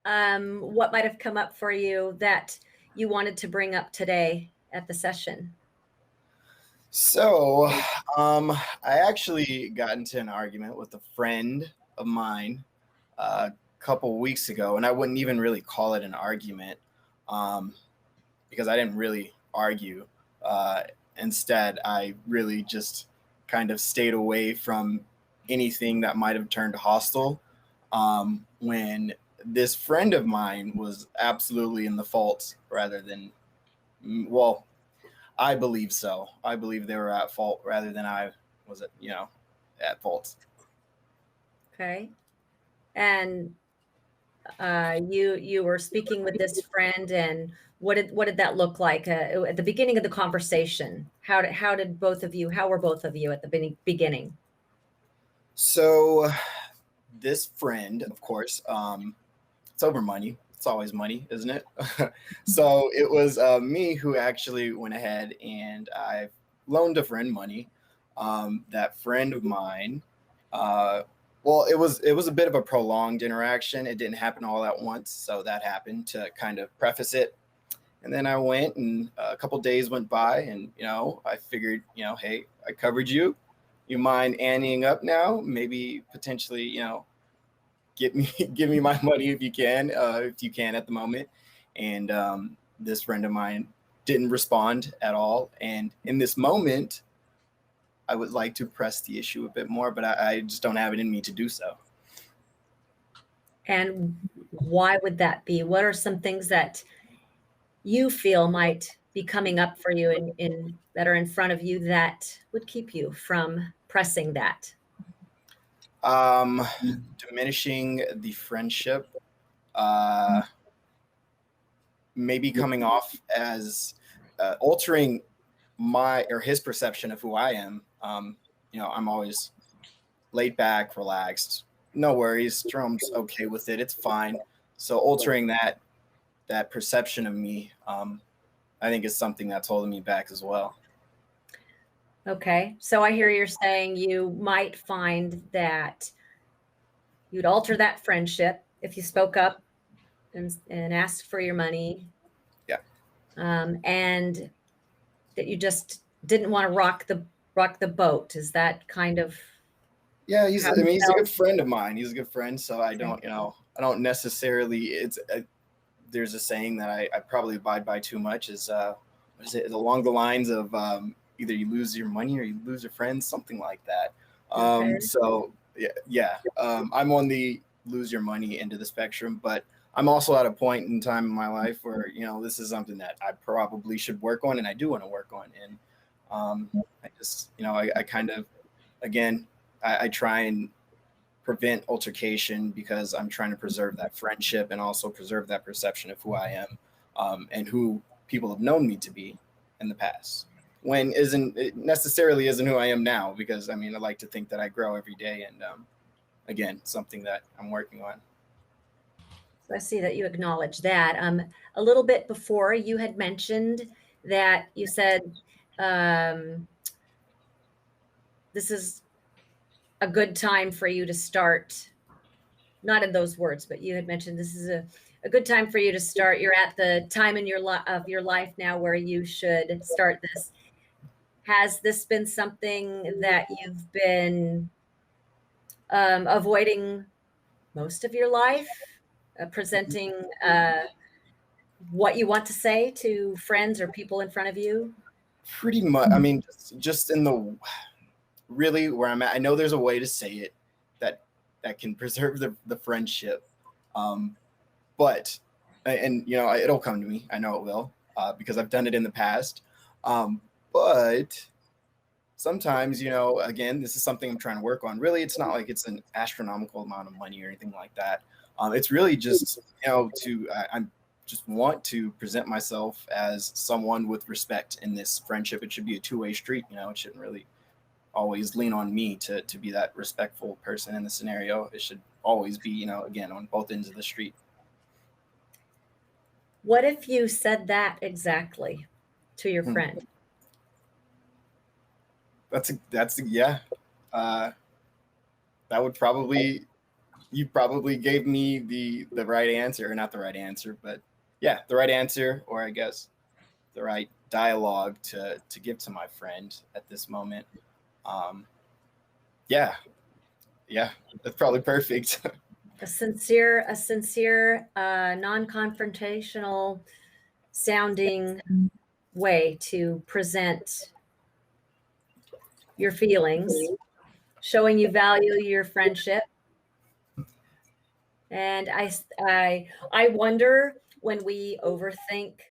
what might have come up for you that you wanted to bring up today at the session? So, I actually got into an argument with a friend of mine a couple weeks ago, and I wouldn't even really call it an argument um, because I didn't really argue. Uh, Instead, I really just kind of stayed away from anything that might have turned hostile when this friend of mine was absolutely in the fault rather than, well, I believe so. I believe they were at fault rather than I was, at fault. Okay. And you were speaking with this friend, and what did that look like at the beginning of the conversation? How were both of you at the beginning? So this friend, of course, it's over money. It's always money, isn't it? So it was me who actually went ahead and I loaned a friend money. That friend of mine, uh, well, it was a bit of a prolonged interaction. It didn't happen all at once, so that happened to kind of preface it. And then I went, and a couple days went by, and I figured, hey, I covered you. You mind anteing up now? Maybe potentially, get me give me my money if you can at the moment. And this friend of mine didn't respond at all. And in this moment, I would like to press the issue a bit more, but I just don't have it in me to do so. And why would that be? What are some things that you feel might be coming up for you in that are in front of you that would keep you from pressing that? Um, Diminishing the friendship, uh, maybe coming off as altering my or his perception of who I am. I'm always laid back, relaxed, no worries. Jerome's okay with it. It's fine. So altering that perception of me, I think is something that's holding me back as well. Okay. So I hear you're saying you might find that you'd alter that friendship if you spoke up and asked for your money, Yeah. and that you just didn't want to rock the boat. Is that kind of Yeah, how I you mean, he's a felt? good friend of mine. He's a good friend, so I Okay. don't, I don't necessarily. There's a saying that I probably abide by too much. What is it? Along the lines of either you lose your money or you lose your friends, something like that. Okay. So yeah. I'm on the lose your money end of the spectrum, but I'm also at a point in time in my life where this is something that I probably should work on, and I do want to work on. And I just, I kind of, again, I try and prevent altercation because I'm trying to preserve that friendship and also preserve that perception of who I am, and who people have known me to be in the past. When isn't it necessarily isn't who I am now, because I mean I like to think that I grow every day, and again, something that I'm working on. So I see that you acknowledge that. A little bit before you had mentioned that you said um, this is a good time for you to start, not in those words, but you had mentioned this is a good time for you to start. You're at the time in of your life now where you should start this. Has this been something that you've been avoiding most of your life? Presenting what you want to say to friends or people in front of you? Pretty much. I mean, just in the really where I'm at. I know there's a way to say it that can preserve the friendship, um, but and it'll come to me. I know it will, because I've done it in the past. But sometimes, again, this is something I'm trying to work on. Really, it's not like it's an astronomical amount of money or anything like that. It's really just, I'm just want to present myself as someone with respect in this friendship. It should be a two-way street. It shouldn't really always lean on me to be that respectful person in the scenario. It should always be, again, on both ends of the street. What if you said that exactly to your Hmm. friend? Yeah. Uh, that would probably you probably gave me the right answer, or not the right answer, but yeah, the right answer, or I guess the right dialogue to give to my friend at this moment. Um, yeah, yeah, that's probably perfect. A sincere, non-confrontational sounding way to present your feelings, showing you value your friendship. And I wonder when we overthink